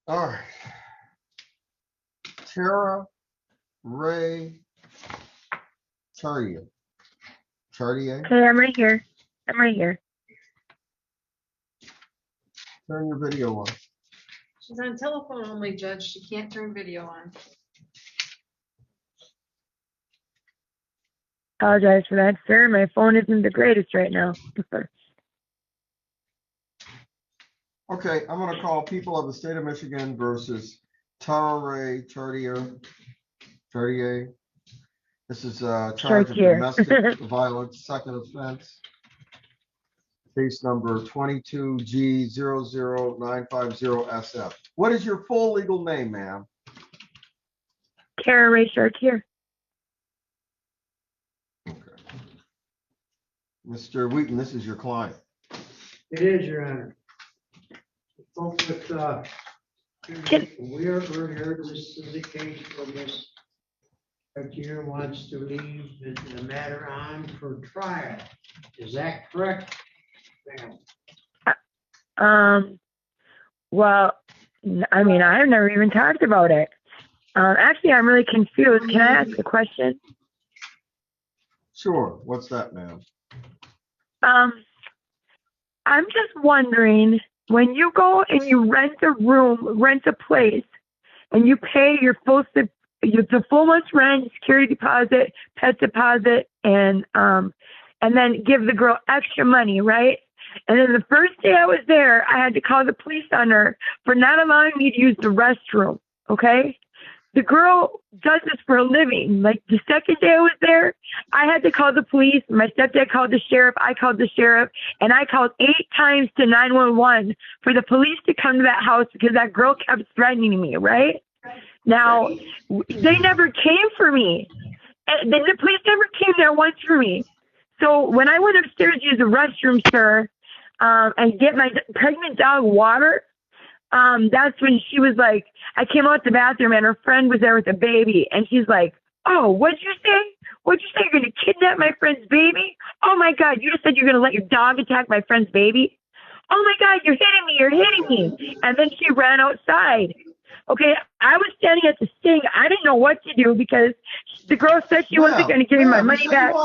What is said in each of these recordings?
All right. Tara Ray Chartier. Chartier? Hey, I'm right here. I'm right here. Turn your video on. She's on telephone only, Judge. She can't turn video on. Apologize for that, sir. My phone isn't the greatest right now. Okay, I'm going to call people of the state of Michigan versus Tara Ray Chartier. Chartier. This is charge of Chartier. domestic violence, second offense. Case number 22G00950SF. What is your full legal name, ma'am? Tara Ray Chartier. Okay. Mr. Wheaton, this is your client. It is, Your Honor. Folks, we're here, this is a case where Ms. Chartier wants to leave the matter on for trial. Is that correct, ma'am? Well, I mean, I've never even talked about it. Actually, I'm really confused. Can I ask a question? Sure. What's that, ma'am? I'm just wondering, when you go and you rent a room, rent a place, and you pay your the full month's rent, security deposit, pet deposit, and then give the girl extra money, right? And then the first day I was there, I had to call the police on her for not allowing me to use the restroom, okay? The girl does this for a living. Like, the second day I was there, I had to call the police. My stepdad called the sheriff. I called the sheriff. And I called 8 times to 911 for the police to come to that house because that girl kept threatening me, right? Now, they never came for me. And the police never came there once for me. So when I went upstairs to use the restroom, sir, and get my pregnant dog water, that's when she was like, I came out the bathroom and her friend was there with a baby, and she's like, oh, what'd you say? What'd you say? You're going to kidnap my friend's baby? Oh my God, you just said you're going to let your dog attack my friend's baby? Oh my God, you're hitting me, you're hitting me. And then she ran outside. Okay, I was standing at the sink. I didn't know what to do because the girl said she wasn't going to give me my money back.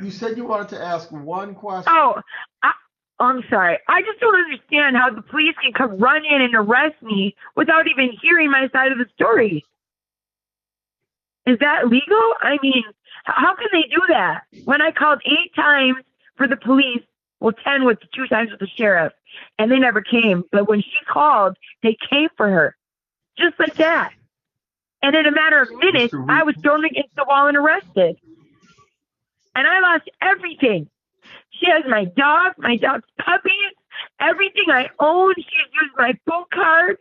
You said you wanted to ask one question. Oh, I'm sorry. I just don't understand how the police can come run in and arrest me without even hearing my side of the story. Is that legal? I mean, how can they do that? When I called 8 times for the police, well, 10 with 2 times with the sheriff, and they never came. But when she called, they came for her, just like that. And in a matter of minutes, I was thrown against the wall and arrested. And I lost everything. She has my dog's puppies, everything I own. She's used my phone card.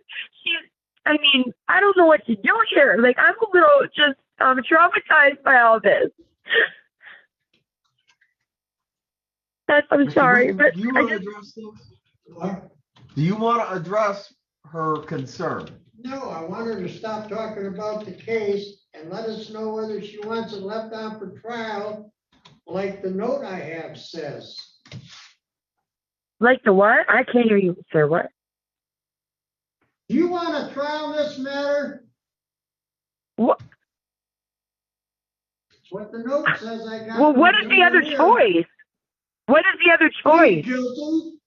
I mean, I don't know what to do here. Like, I'm a little just traumatized by all this. I'm sorry, but do you want to address this? What? Do you want to address her concern? No, I want her to stop talking about the case and let us know whether she wants it left on for trial, like the note I have says. Like the what? I can't hear you, sir. What? Do you want to trial this matter? What? It's what the note says I got. Well, what is the other choice? What is the other choice? Guilty?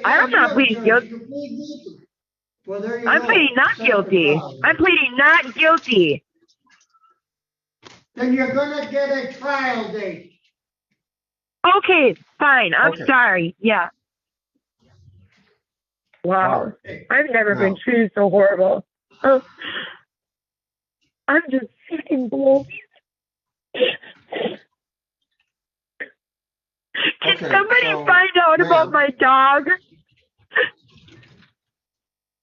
I'm not pleading guilty. Well, there you I'm go. pleading not guilty. I'm pleading not guilty. Then you're gonna get a trial date. Okay, fine. I'm Okay. sorry. Yeah. Wow. I've never been treated so horrible. Oh, I'm just freaking blown. Can somebody find out about my dog?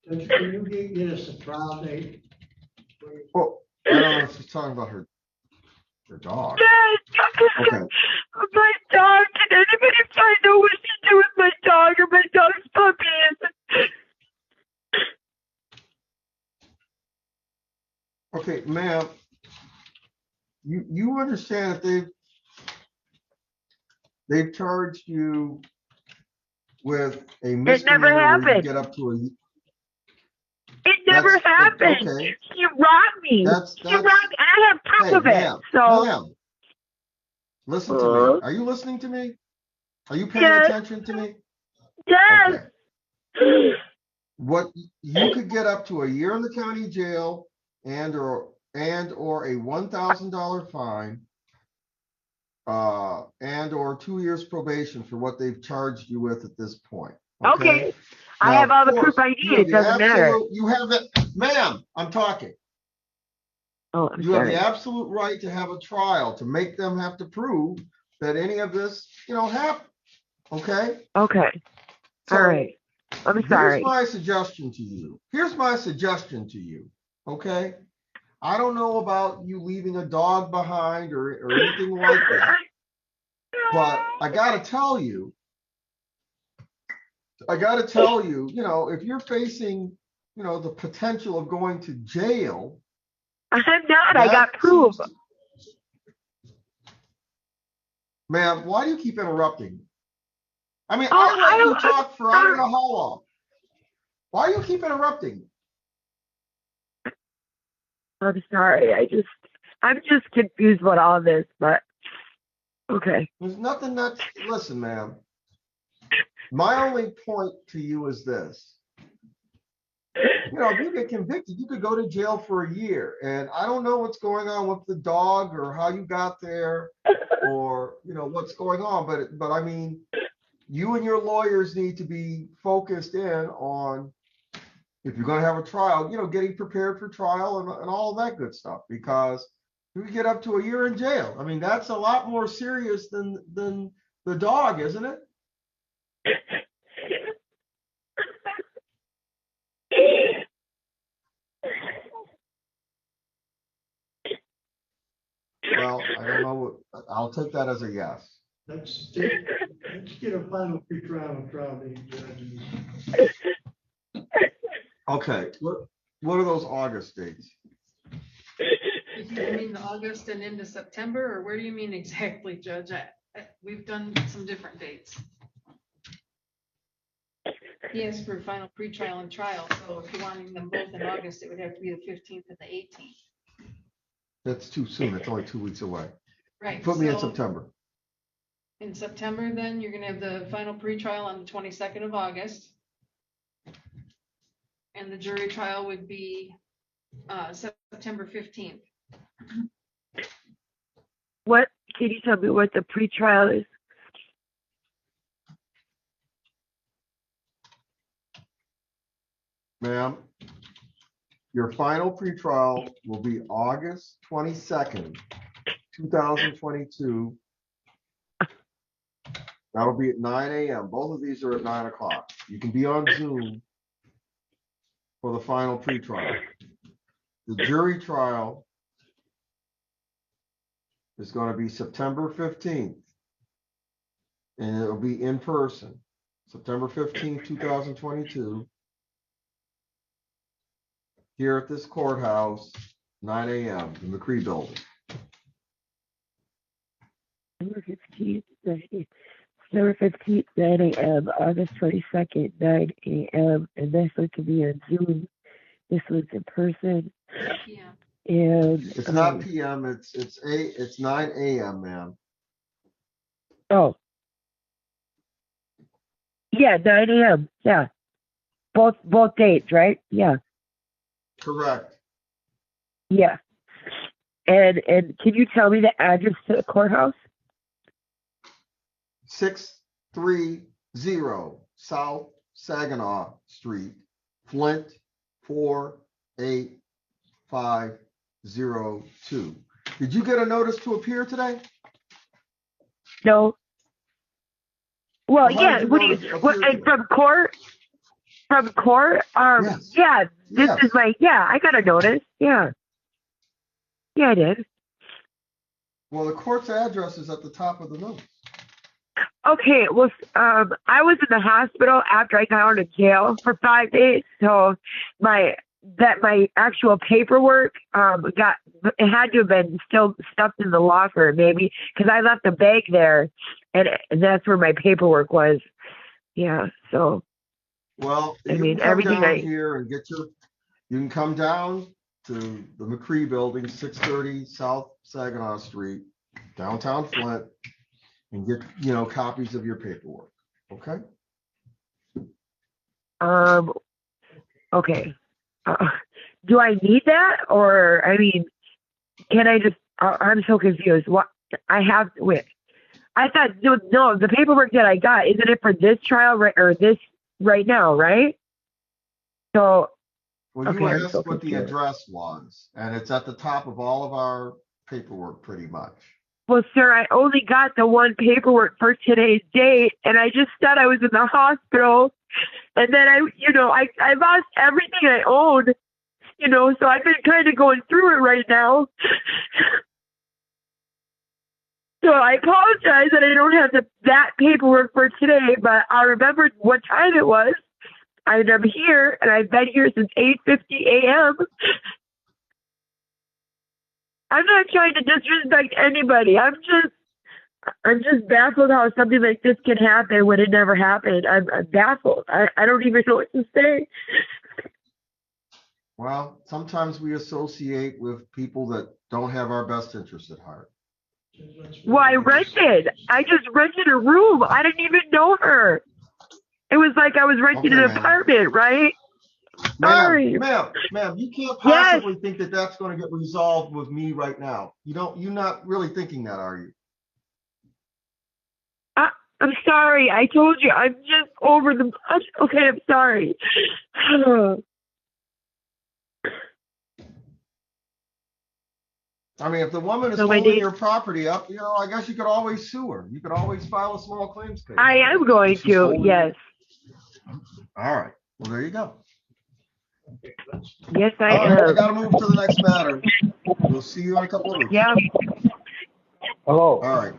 Can you get us a trial date? Well, I don't know if she's talking about her dog. Yes. Okay. My dog. Can anybody find out what to do with my dog or my dog's puppies? Okay, ma'am, you understand that they've charged you with a misdemeanor never where you happened. get up to It never happened. Okay. He robbed me. That's He robbed me, and I have proof hey, of it. ma'am, So, ma'am, listen to me. Are you listening to me? Are you paying yes, attention to me? yes. Okay. What you could get up to a year in the county jail and or a $1,000 fine, and or 2 years probation for what they've charged you with at this point. Okay. I Now, have of all the course, proof I you need. have It the doesn't matter. absolute- You have it, ma'am. I'm talking. Oh, I'm You have sorry. the absolute right to have a trial to make them have to prove that any of this, happened. Okay. Okay. So, All right. I'm Here's sorry. my suggestion to you. Okay. I don't know about you leaving a dog behind or anything like that, but I gotta tell you, if you're facing, the potential of going to jail. I'm not. I got proof. Ma'am, why do you keep interrupting? I mean, Oh, I let you talk for I don't know how long. Why do you keep interrupting? I'm sorry. I'm just confused about all this, but okay. There's nothing listen, ma'am. My only point to you is this. If you get convicted, you could go to jail for a year. And I don't know what's going on with the dog or how you got there or, what's going on. But I mean, you and your lawyers need to be focused in on, if you're going to have a trial, getting prepared for trial and all of that good stuff, because you could get up to a year in jail. I mean, that's a lot more serious than the dog, isn't it? Well, I don't know. I'll take that as a yes. Let's get a final pre-trial and trial date, Judge. Okay, what are those August dates? If you mean the August and into September, or where do you mean exactly, Judge? We've done some different dates. He asked for final pretrial and trial, so if you're wanting them both in August, it would have to be the 15th and the 18th. That's too soon. It's only 2 weeks away. Right. Put me in so September. In September, then you're gonna have the final pretrial on the 22nd of August. And the jury trial would be September 15th. What can you tell me what the pretrial is? Ma'am, your final pretrial will be August 22nd, 2022. That'll be at 9 a.m. Both of these are at 9 o'clock. You can be on Zoom for the final pretrial. The jury trial is going to be September 15th, and it'll be in person. September 15th, 2022. Here at this courthouse, 9 a.m. in the McCree building. September 15th, 9 a.m., August 22nd, 9 a.m., and this one can be on Zoom. This one's in person. Yeah. And it's not p.m. It's 9 a.m., ma'am. Oh. Yeah, 9 a.m. Yeah. Both dates, right? Yeah. Correct. Yeah. And can you tell me the address to the courthouse? 630 South Saginaw Street, Flint, 48502. Did you get a notice to appear today? No. Well, yeah. What from court? From court? Yes. Yeah. This Yes. is I got a notice. Yeah. Yeah, I did. Well, the court's address is at the top of the notice. Okay, well, I was in the hospital after I got out of jail for 5 days, so my actual paperwork it had to have been still stuffed in the locker, maybe, because I left the bag there, and that's where my paperwork was. Yeah, so. Well, I mean, can come everything down here and You can come down to the McCree Building, 630 South Saginaw Street, downtown Flint, and get, copies of your paperwork, okay? Okay. Do I need that? Or, I mean, can I just, I'm so confused. What, wait. I thought, no, the paperwork that I got, isn't it for this trial, right, or this right now, right? So, Well, you okay, I'm asked so what the confused. address was, and it's at the top of all of our paperwork, pretty much. Well, sir, I only got the one paperwork for today's date, and I just said I was in the hospital, and then I lost everything I owned, so I've been kind of going through it right now. So I apologize that I don't have that paperwork for today, but I remembered what time it was. I'm here, and I've been here since 8:50 a.m. I'm not trying to disrespect anybody. I'm just baffled how something like this can happen when it never happened. I'm baffled. I don't even know what to say. Well, sometimes we associate with people that don't have our best interest at heart. Well, I rented. I just rented a room. I didn't even know her. It was like I was renting Okay, an ma'am. apartment, right? Sorry. Ma'am, you can't possibly think that that's going to get resolved with me right now. You're not really thinking that, are you? I'm sorry. I told you. I'm just over the. Okay, I'm sorry. I mean, if the woman is So holding your property up, I guess you could always sue her. You could always file a small claims case. I am going She's to. holding- Yes. All right. Well, there you go. Yes, I All right, I am. got to move to the next matter. We'll see you in a couple of weeks. Yeah. Hello. All right.